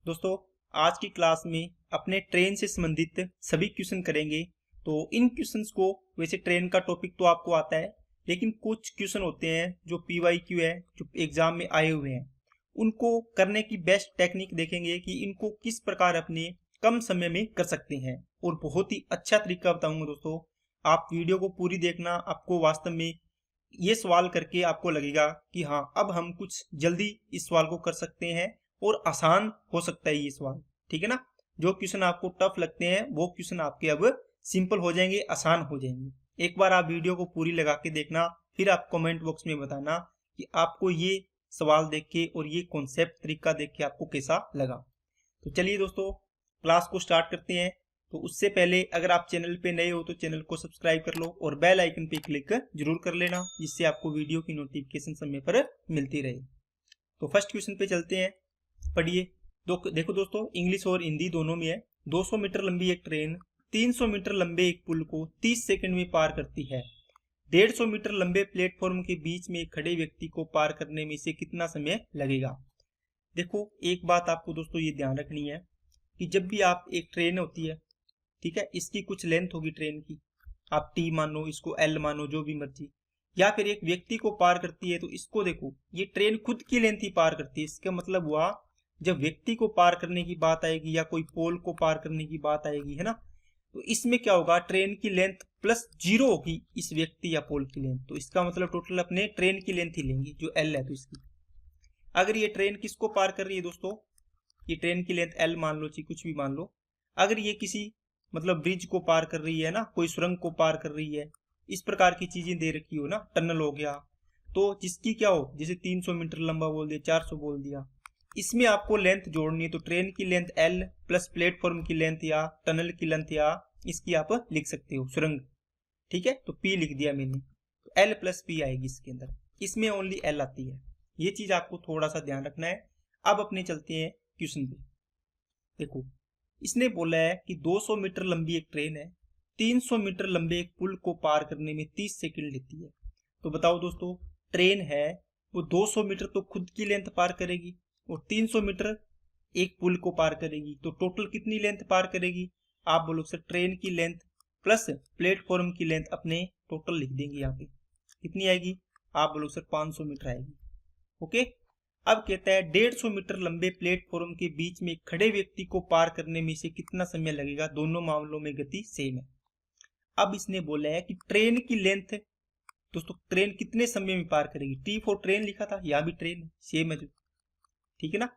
दोस्तों, आज की क्लास में अपने ट्रेन से संबंधित सभी क्वेश्चन करेंगे। तो इन क्वेश्चंस को, वैसे ट्रेन का टॉपिक तो आपको आता है, लेकिन कुछ क्वेश्चन होते हैं जो PYQ है, जो एग्जाम में आए हुए हैं, उनको करने की बेस्ट टेक्निक देखेंगे कि इनको किस प्रकार अपने कम समय में कर सकते हैं। और बहुत ही अच्छा तरीका बताऊंगा दोस्तों, आप वीडियो को पूरी देखना। आपको वास्तव में ये सवाल करके आपको लगेगा कि हाँ, अब हम कुछ जल्दी इस सवाल को कर सकते हैं और आसान हो सकता है ये सवाल। ठीक है ना। जो क्वेश्चन आपको टफ लगते हैं वो क्वेश्चन आपके अब सिंपल हो जाएंगे, आसान हो जाएंगे। एक बार आप वीडियो को पूरी लगा के देखना, फिर आप कमेंट बॉक्स में बताना कि आपको ये सवाल देख के और ये कॉन्सेप्ट तरीका देख के आपको कैसा लगा। तो चलिए दोस्तों, क्लास को स्टार्ट करते हैं। तो उससे पहले अगर आप चैनल पे नए हो तो चैनल को सब्सक्राइब कर लो और बेल आइकन पे क्लिक जरूर कर लेना, जिससे आपको वीडियो की नोटिफिकेशन समय पर मिलती रहे। तो फर्स्ट क्वेश्चन पे चलते हैं, पढ़िए। देखो दोस्तों, इंग्लिश और हिंदी दोनों में है। 200 मीटर लंबी एक ट्रेन 300 मीटर लंबे एक पुल को 30 सेकंड में पार करती है। 150 मीटर लंबे प्लेटफॉर्म के बीच में खड़े व्यक्ति को पार करने में इसे कितना समय लगेगा। देखो, एक बात आपको दोस्तों ये ध्यान रखनी है कि जब भी आप एक ट्रेन होती है, ठीक है, इसकी कुछ लेंथ होगी ट्रेन की, आप T मानो, इसको L मानो, जो भी मर्जी, या फिर एक व्यक्ति को पार करती है, तो इसको देखो, ये ट्रेन खुद की लेंथ ही पार करती है। इसका मतलब हुआ, जब व्यक्ति को पार करने की बात आएगी या कोई पोल को पार करने की बात आएगी, है ना, तो इसमें क्या होगा, ट्रेन की लेंथ प्लस 0 होगी इस व्यक्ति या पोल की लेंथ। तो इसका मतलब टोटल अपने ट्रेन की लेंथ ही लेंगे जो L है। तो इसकी अगर ये ट्रेन किसको पार कर रही है दोस्तों, ये ट्रेन की लेंथ L मान लो, कुछ भी मान लो। अगर ये किसी मतलब ब्रिज को पार कर रही है ना, कोई सुरंग को पार कर रही है, इस प्रकार की चीजें दे रखी हो ना, टनल हो गया, तो जिसकी क्या हो, जैसे 300 मीटर लंबा बोल दिया, 400 बोल दिया, इसमें आपको लेंथ जोड़नी है। तो ट्रेन की लेंथ L प्लस प्लेटफॉर्म की लेंथ या टनल की लेंथ या इसकी आप लिख सकते हो सुरंग। ठीक है, तो P लिख दिया मैंने, तो L प्लस P आएगी इसके अंदर, इसमें ओनली L आती है। ये चीज आपको थोड़ा सा ध्यान रखना है। अब अपने चलते हैं क्वेश्चन पे। देखो, इसने बोला है कि 200 मीटर लंबी एक ट्रेन है, 300 मीटर लंबे एक पुल को पार करने में 30 सेकंड लेती है। तो बताओ दोस्तों, ट्रेन है वो 200 मीटर तो खुद की लेंथ पार करेगी और 300 मीटर एक पुल को पार करेगी, तो टोटल कितनी लेंथ पार करेगी। आप बोलो सर, ट्रेन की लेंथ प्लस प्लेटफॉर्म की लेंथ अपने टोटल लिख देंगे। यहाँ पे कितनी आएगी, आप बोलो सर 500 मीटर आएगी। ओके। अब कहता है 150 मीटर लंबे प्लेटफॉर्म के बीच में खड़े व्यक्ति को पार करने में से कितना समय लगेगा। दोनों मामलों में गति सेम है। अब इसने बोला है कि ट्रेन की लेंथ, दोस्तों ट्रेन कितने समय में पार करेगी, T फॉर ट्रेन लिखा था, यहाँ भी ट्रेन है, सेम है जो, ठीक है ना।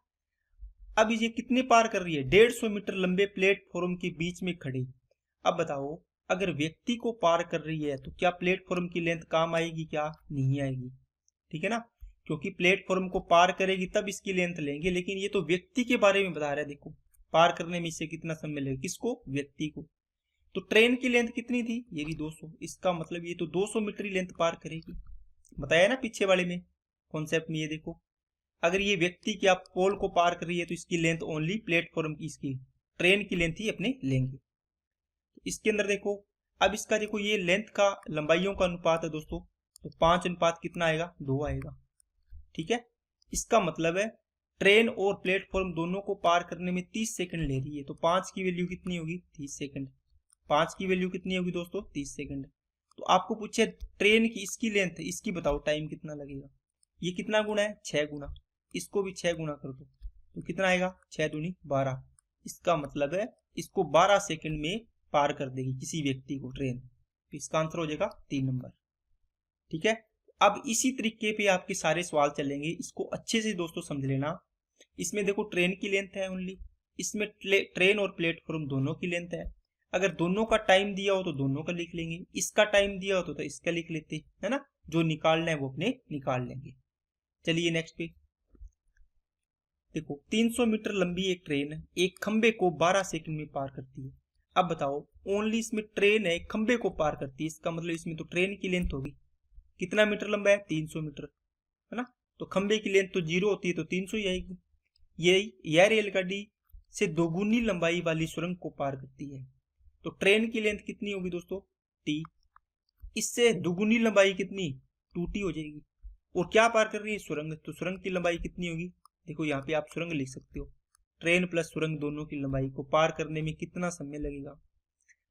अब ये कितने पार कर रही है, 150 मीटर लंबे प्लेटफॉर्म के बीच में खड़े। अब बताओ, अगर व्यक्ति को पार कर रही है तो क्या प्लेटफॉर्म की लेंथ काम आएगी, क्या नहीं आएगी। ठीक है ना, क्योंकि प्लेटफॉर्म को पार करेगी तब इसकी लेंथ लेंगे, लेकिन ये तो व्यक्ति के बारे में बता रहा है। देखो, पार करने में इससे कितना समय लगेगा, किसको, व्यक्ति को। तो ट्रेन की लेंथ कितनी थी, ये भी 200, इसका मतलब ये तो 200 मीटर ही लेंथ पार करेगी। बताया ना पीछे वाले में कॉन्सेप्ट में। ये देखो, अगर ये व्यक्ति क्या पोल को पार कर रही है तो इसकी लेंथ ओनली प्लेटफॉर्म की, इसकी ट्रेन की लेंथ ही अपने लेंगे। तो इसके अंदर देखो, अब इसका देखो, ये लेंथ का लंबाइयों का अनुपात है दोस्तों, तो 5 अनुपात कितना आएगा, 2 आएगा। ठीक है, इसका मतलब है ट्रेन और प्लेटफॉर्म दोनों को पार करने में 30 सेकंड ले रही है। तो 5 की वैल्यू कितनी होगी, 30 सेकंड। 5 की वैल्यू कितनी होगी दोस्तों, 30 सेकंड। तो आपको पूछे ट्रेन की इसकी लेंथ, इसकी बताओ टाइम कितना लगेगा। ये कितना गुना है, 6 गुना, इसको भी 6 गुना कर दो, तो कितना आएगा, 6 दूनी 12। इसका मतलब है इसको 12 सेकंड में पार कर देगी किसी व्यक्ति को ट्रेन। तो इसका आंसर हो जाएगा 3 नंबर। ठीक है, अब इसी तरीके पे आपके सारे सवाल चलेंगे, इसको अच्छे से दोस्तों समझ लेना। इसमें देखो, ट्रेन की लेंथ है ओनली, इसमें ट्रेन और प्लेटफॉर्म दोनों की लेंथ है। अगर दोनों का टाइम दिया हो तो दोनों का लिख लेंगे, इसका टाइम दिया हो तो इसका लिख लेते, है ना। जो निकालना है वो अपने निकाल लेंगे। चलिए नेक्स्ट पे देखो, 300 मीटर लंबी एक ट्रेन एक खंबे को 12 सेकंड में पार करती है। अब बताओ, ओनली इसमें ट्रेन है, खंबे को पार करती है, इसका मतलब इसमें तो ट्रेन की लेंथ होगी, कितना मीटर लंबा है, 300 मीटर, है ना। तो खंबे की लेंथ तो 0 होती है, तो 300 ही आएगी। यह रेलगाड़ी से दोगुनी लंबाई वाली सुरंग को पार करती है। तो ट्रेन की लेंथ कितनी होगी दोस्तों, T, इससे दुगुनी लंबाई कितनी, 2T हो जाएगी। और क्या पार कर रही है, सुरंग। तो सुरंग की लंबाई कितनी होगी, देखो यहाँ पे आप सुरंग लिख सकते हो, ट्रेन प्लस सुरंग दोनों की लंबाई को पार करने में कितना समय लगेगा।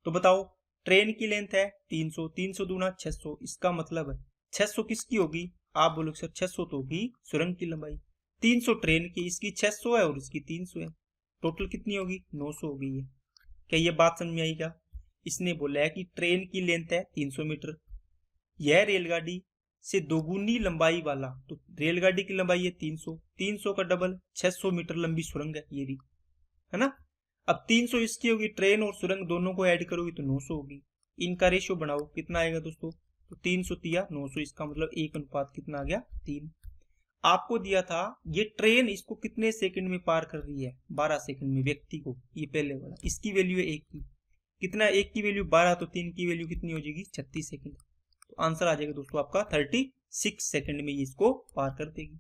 तो बताओ, ट्रेन की लेंथ है 300, 300 दूना 600, इसका मतलब है 600 किसकी होगी, आप बोलोगे सर 600 तो होगी सुरंग की लंबाई, 300 ट्रेन की, इसकी 600 है और इसकी 300 है, टोटल कितनी होगी 900 होगी। ये क्या ये बात समझ में आई क्या। इसने बोला है कि ट्रेन की लेंथ है 300 मीटर, यह रेलगाड़ी से दोगुनी लंबाई वाला, तो रेलगाड़ी की लंबाई है 300, 300 का डबल 600 मीटर लंबी सुरंग है ये भी, है ना। अब 300 इसकी होगी, ट्रेन और सुरंग दोनों को ऐड करोगे तो 900 होगी। इनका रेशियो बनाओ कितना आएगा दोस्तों, तो 300 तिया 900, इसका मतलब 1 अनुपात कितना आ गया 3। आपको दिया था ये ट्रेन इसको कितने सेकंड में पार कर रही है, 12 सेकंड में व्यक्ति को, ये पहले वाला, इसकी वैल्यू है 1 की, कितना 1 की वैल्यू 12, तो 3 की वैल्यू कितनी हो जाएगी 36 सेकंड। तो आंसर आ जाएगा दोस्तों आपका 36 सेकंड में ये इसको पार कर देगी।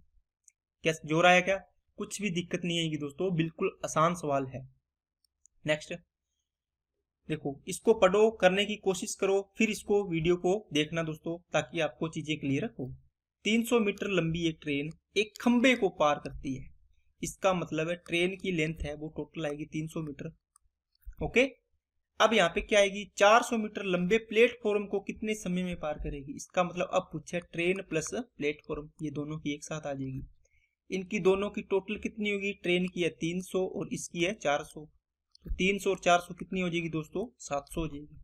क्या जोर आया क्या, कुछ भी दिक्कत नहीं आएगी दोस्तों, बिल्कुल आसान सवाल है। नेक्स्ट देखो, इसको पढ़ो, करने की कोशिश करो, फिर इसको वीडियो को देखना दोस्तों, ताकि आपको चीजें क्लियर हो। 300 मीटर लंबी एक ट्रेन एक खंबे को पार करती है, इसका मतलब है ट्रेन की लेंथ है वो टोटल आएगी 300 मीटर। ओके, अब यहाँ पे क्या आएगी, 400 मीटर लंबे प्लेटफॉर्म को कितने समय में पार करेगी, इसका मतलब अब पूछे ट्रेन प्लस प्लेटफॉर्म, ये दोनों की एक साथ आ जाएगी। इनकी दोनों की टोटल कितनी होगी, ट्रेन की है 300 और इसकी है 400, तो 300 और 400 कितनी हो जाएगी दोस्तों 700 हो जाएगी।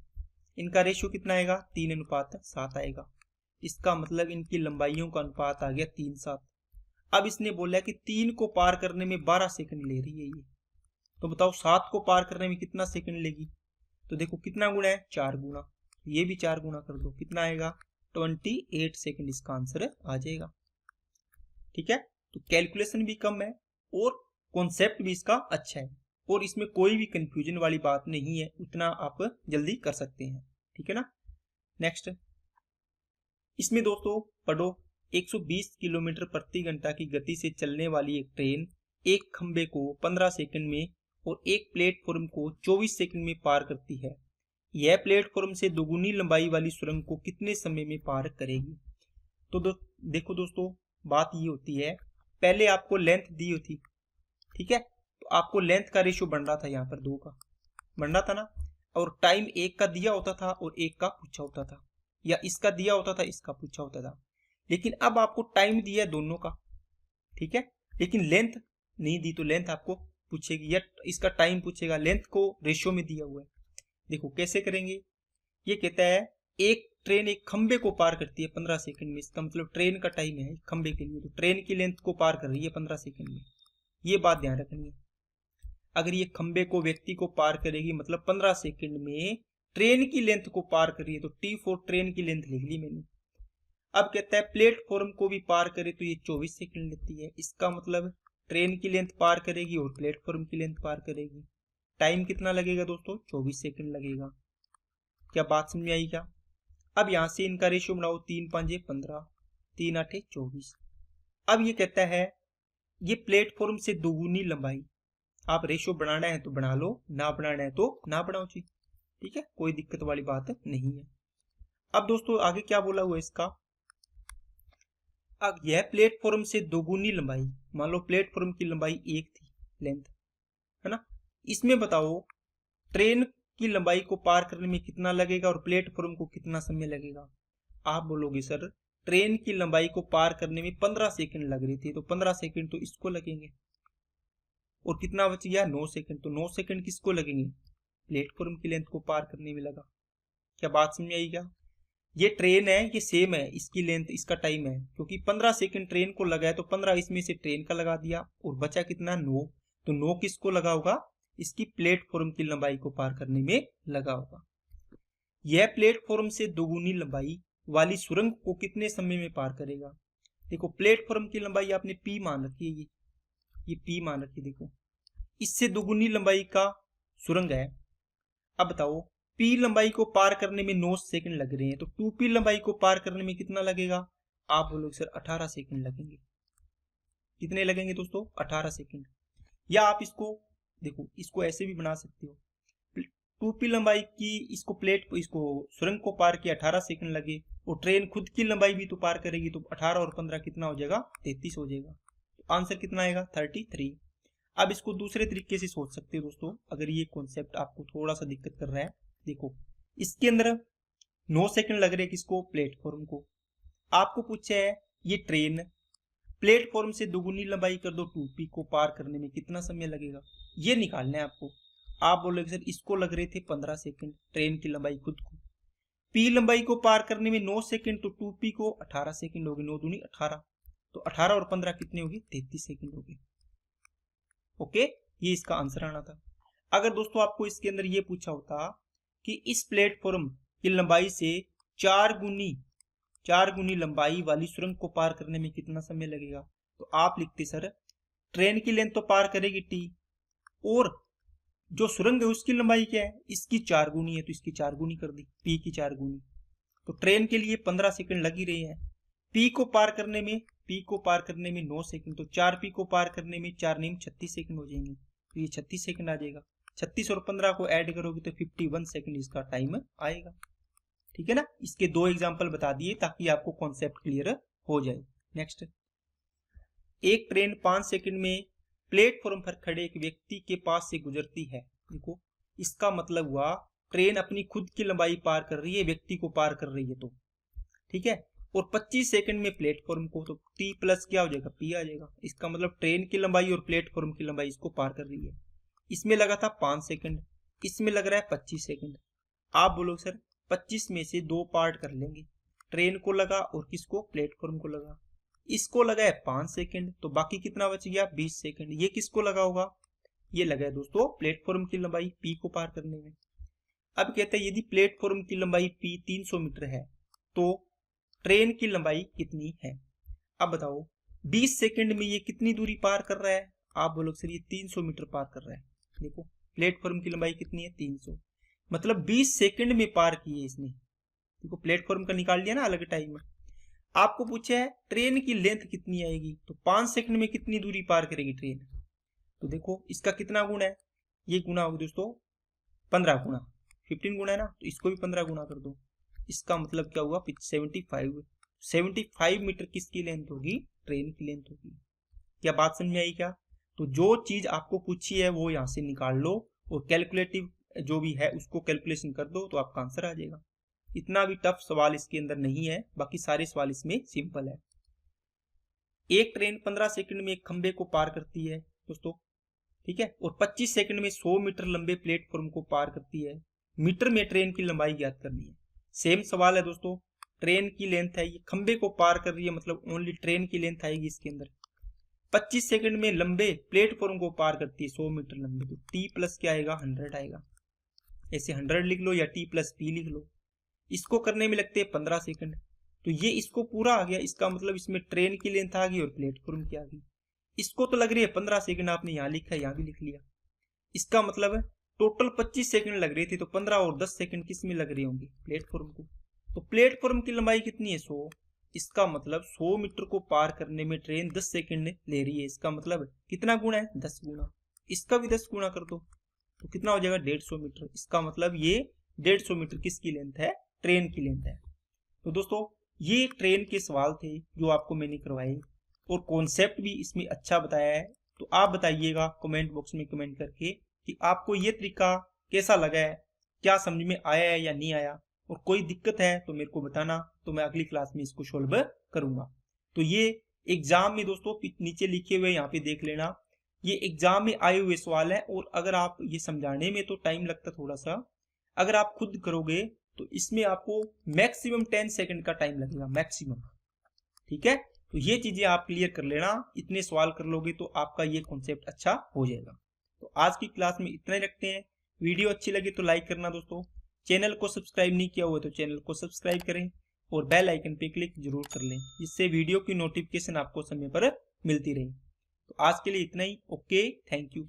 इनका रेशियो कितना आएगा 3 अनुपात 7 आएगा, इसका मतलब इनकी लंबाइयों का अनुपात आ गया 3:7। अब इसने बोला कि 3 को पार करने में 12 सेकंड ले रही है ये, तो बताओ 7 को पार करने में कितना सेकंड लेगी। तो देखो कितना गुना है 4 गुना, ये भी 4 गुना कर दो, कितना आएगा 28 सेकंड, इसका आंसर आ जाएगा। ठीक है, तो कैलकुलेशन भी कम है और कॉन्सेप्ट भी इसका अच्छा है, और इसमें कोई भी कंफ्यूजन वाली बात नहीं है, उतना आप जल्दी कर सकते हैं। ठीक है ना। नेक्स्ट, इसमें दोस्तों पढ़ो, 120 किलोमीटर प्रति घंटा की गति से चलने वाली एक ट्रेन एक खंबे को 15 सेकंड में और एक प्लेटफॉर्म को 24 सेकंड में पार करती है, यह प्लेटफॉर्म से दोगुनी लंबाई वाली सुरंग को कितने समय में पार करेगी। तो देखो दोस्तों, बात ये होती है, पहले आपको लेंथ दी होती, ठीक है, तो आपको लेंथ का रेशियो बन रहा था, यहाँ पर 2 का बन रहा था ना, और टाइम 1 का दिया होता था और 1 का पूछा होता था, या इसका दिया होता था इसका पूछा होता था। लेकिन अब आपको टाइम दिया है दोनों का, ठीक है, लेकिन लेंथ नहीं दी, तो लेंथ आपको पूछेगी या इसका टाइम पूछेगा, लेंथ को रेशियो में दिया हुआ है। देखो कैसे करेंगे, ये कहता है एक ट्रेन एक खंबे को पार करती है 15 सेकंड में, इसका मतलब ट्रेन का टाइम है खंबे के लिए, तो ट्रेन की लेंथ को पार कर रही है 15 सेकंड में, ये बात ध्यान रखनी है। अगर ये खंबे को व्यक्ति को पार करेगी मतलब 15 सेकंड में ट्रेन की लेंथ को पार कर रही है, तो T4 ट्रेन की लेंथ लिख ली मैंने। अब कहता है प्लेटफॉर्म को भी पार करे तो ये 24 सेकंड लेती है, इसका मतलब ट्रेन की लेंथ पार करेगी और प्लेटफॉर्म की लेंथ पार करेगी, टाइम कितना लगेगा दोस्तों 24 सेकंड लगेगा। क्या बात समझ में आई क्या। अब यहां से इनका रेशियो बनाओ, 3 5 15, 3 8 24। अब ये कहता है ये प्लेटफॉर्म से दोगुनी लंबाई, आप रेशियो बनाना है तो बना लो, ना बनाना है तो ना बनाओ जी, ठीक है, कोई दिक्कत वाली बात नहीं है। अब दोस्तों आगे क्या बोला हुआ इसका, अब यह प्लेटफॉर्म से दोगुनी लंबाई, मान लो प्लेटफॉर्म की लंबाई 1 थी लेंथ, है ना, इसमें बताओ ट्रेन की लंबाई को पार करने में कितना लगेगा और प्लेटफॉर्म को कितना समय लगेगा। आप बोलोगे सर ट्रेन की लंबाई को पार करने में 15 सेकंड लग रही थी, तो 15 सेकंड तो इसको लगेंगे, और कितना बच गया 9 सेकंड, तो 9 सेकंड किसको लगेंगे, प्लेटफॉर्म की लेंथ को पार करने में लगा। क्या बात समझ में आई क्या। ये ट्रेन है, ये सेम है, इसकी लेंथ इसका टाइम है, क्योंकि 15 सेकंड ट्रेन को लगा है, तो 15 इसमें से ट्रेन का लगा दिया और बचा कितना 9, तो 9 किसको लगा होगा, इसकी प्लेटफॉर्म की लंबाई को पार करने में लगा होगा। यह प्लेटफॉर्म से दोगुनी लंबाई वाली सुरंग को कितने समय में पार करेगा। देखो प्लेटफॉर्म की लंबाई आपने पी मान रखी है, ये पी मान रखी, देखो इससे दोगुनी लंबाई का सुरंग है। अब बताओ पी लंबाई को पार करने में 9 सेकंड लग रहे हैं, तो 2p लंबाई को पार करने में कितना लगेगा, आप बोलोगे सर 18 सेकंड लगेंगे। कितने लगेंगे दोस्तों 18 सेकंड। या आप इसको देखो, इसको ऐसे भी बना सकते हो, 2p लंबाई की इसको सुरंग को पार किया 18 सेकंड लगे, और ट्रेन खुद की लंबाई भी तो पार करेगी, तो 18 और 15 कितना हो जाएगा 33 हो जाएगा, तो आंसर कितना आएगा 33। अब इसको दूसरे तरीके से सोच सकते हो दोस्तों, अगर ये कॉन्सेप्ट आपको थोड़ा सा दिक्कत कर रहा है। देखो इसके अंदर 9 सेकंड लग रहे हैं किसको, प्लेटफॉर्म को। आपको पूछा है ये ट्रेन प्लेटफॉर्म से दुगुनी लंबाई कर दो 2p को पार करने में कितना समय लगेगा, ये निकालना है आपको। आप बोलोगे सर इसको लग रहे थे 15 सेकंड ट्रेन की लंबाई खुद को, p लंबाई को पार करने में 9 सेकंड, तो 2p को 18 सेकंड हो गए, 9 दूनी 18, तो 18 और 15 कितने हो गए, 33 सेकंड हो गए। ओके, ये इसका आंसर आना था। अगर दोस्तों आपको इसके अंदर ये पूछा होता कि इस प्लेटफॉर्म की लंबाई से 4 गुनी लंबाई वाली सुरंग को पार करने में कितना समय लगेगा, तो आप लिखते सर ट्रेन की लेंथ तो पार करेगी t, और जो सुरंग है उसकी लंबाई क्या है, इसकी 4 गुनी है, तो इसकी 4 गुनी कर दी, p की 4 गुनी। तो ट्रेन के लिए 15 सेकंड लग ही रहे हैं, p को पार करने में 9 सेकंड, तो 4p को पार करने में 4 नीम 36 सेकंड हो जाएंगे, तो ये 36 सेकंड आ जाएगा। 36 और 15 को ऐड करोगे तो 51 सेकंड इसका टाइम आएगा। ठीक है ना, इसके 2 एग्जांपल बता दिए ताकि आपको कॉन्सेप्ट क्लियर हो जाए। नेक्स्ट, एक ट्रेन 5 सेकंड में प्लेटफॉर्म पर खड़े एक व्यक्ति के पास से गुजरती है। देखो इसका मतलब हुआ ट्रेन अपनी खुद की लंबाई पार कर रही है, व्यक्ति को पार कर रही है, तो ठीक है, और 25 सेकंड में प्लेटफॉर्म को, तो t प्लस क्या हो जाएगा, p आ जाएगा। इसका मतलब ट्रेन की लंबाई और प्लेटफॉर्म की लंबाई इसको पार कर रही है। इसमें लगा था 5 सेकंड, इसमें लग रहा है 25 सेकंड। आप बोलोगे सर 25 में से 2 पार्ट कर लेंगे, ट्रेन को लगा और किसको, प्लेटफॉर्म को लगा। इसको लगा है 5 सेकंड, तो बाकी कितना बच गया, 20 सेकंड। ये किसको लगा होगा, ये लगा है दोस्तों प्लेटफॉर्म की लंबाई p को पार करने में। अब कहते हैं यदि प्लेटफॉर्म की लंबाई p 300 मीटर है तो ट्रेन की लंबाई कितनी है। अब बताओ 20 सेकंड में ये कितनी दूरी पार कर रहा है, आप बोलोगे सर ये 300 मीटर पार कर रहा है। देखो प्लेटफॉर्म की लंबाई कितनी है, 300, मतलब 20 सेकंड में पार की है इसने। देखो प्लेटफॉर्म का निकाल लिया ना अलग टाइम में। आपको पूछा है ट्रेन की लेंथ कितनी आएगी, तो 5 सेकंड में कितनी दूरी पार करेगी ट्रेन, तो देखो इसका कितना गुना है, ये गुना होगा दोस्तों 15 गुना, 15 गुना है ना, तो इसको भी 15 गुना कर दो। इसका मतलब क्या हुआ, 75 मीटर किसकी लेंथ होगी, ट्रेन की लेंथ होगी। क्या बात समझ में आई क्या। तो जो चीज आपको पूछी है वो यहाँ से निकाल लो और कैलकुलेटिव जो भी है उसको कैलकुलेशन कर दो, तो आपका आंसर आ जाएगा। इतना भी टफ सवाल इसके अंदर नहीं है, बाकी सारे सवाल इसमें सिंपल है। एक ट्रेन 15 सेकंड में एक खंबे को पार करती है दोस्तों, ठीक है, और 25 सेकंड में 100 मीटर लंबे प्लेटफॉर्म को पार करती है। मीटर में ट्रेन की लंबाई ज्ञात करनी है। सेम सवाल है दोस्तों, ट्रेन की लेंथ है, ये खंबे को पार कर रही है, मतलब ओनली ट्रेन की लेंथ आएगी इसके अंदर। 25 सेकंड में लंबे प्लेटफॉर्म को पार करती है 100 मीटर लंबे, तो t प्लस क्या आएगा, 100 आएगा। ऐसे 100 लिख लो या t प्लस p लिख लो। इसको करने में लगते हैं 15 सेकंड, तो ये इसको पूरा आ गया। इसका मतलब इसमें ट्रेन की लेंथ आ गई और प्लेटफॉर्म की आ गई। इसको तो लग रही है 15 सेकंड, आपने यहाँ लिखा है, यहाँ भी लिख लिया। इसका मतलब टोटल 25 सेकंड लग रही थी, तो 15 और 10 सेकंड किस में लग रही होंगी, प्लेटफॉर्म को। तो प्लेटफॉर्म की लंबाई कितनी है, 100। इसका मतलब 100 मीटर को पार करने में ट्रेन 10 सेकंड ले रही है। इसका मतलब कितना गुना है, 10 गुना। इसका भी 10 गुना कर दो तो कितना हो जाएगा, 150 मीटर। इसका मतलब ये 150 मीटर किसकी लेंथ है, ट्रेन की लेंथ है। तो दोस्तों ये ट्रेन के सवाल थे जो आपको मैंने करवाए, और कॉन्सेप्ट भी इसमें अच्छा बताया है। तो आप बताइएगा कमेंट बॉक्स में कमेंट करके कि आपको ये तरीका कैसा लगा है, क्या समझ में आया है या नहीं आया, और कोई दिक्कत है तो मेरे को बताना, तो मैं अगली क्लास में इसको सॉल्व करूंगा। तो ये एग्जाम में दोस्तों नीचे लिखे हुए यहाँ पे देख लेना, ये एग्जाम में आए हुए सवाल है। और अगर आप ये समझाने में तो टाइम लगता थोड़ा सा, अगर आप खुद करोगे तो इसमें आपको मैक्सिमम 10 सेकंड का टाइम लगेगा, मैक्सिमम। ठीक है, तो ये चीजें आप क्लियर कर लेना, इतने सवाल कर लोगे तो आपका ये कॉन्सेप्ट अच्छा हो जाएगा। तो आज की क्लास में इतना ही रखते हैं। वीडियो अच्छी लगे तो लाइक करना दोस्तों, चैनल को सब्सक्राइब नहीं किया हुआ तो चैनल को सब्सक्राइब करें और बेल आइकन पे क्लिक जरूर कर लें, जिससे वीडियो की नोटिफिकेशन आपको समय पर मिलती रहे। तो आज के लिए इतना ही, ओके, थैंक यू।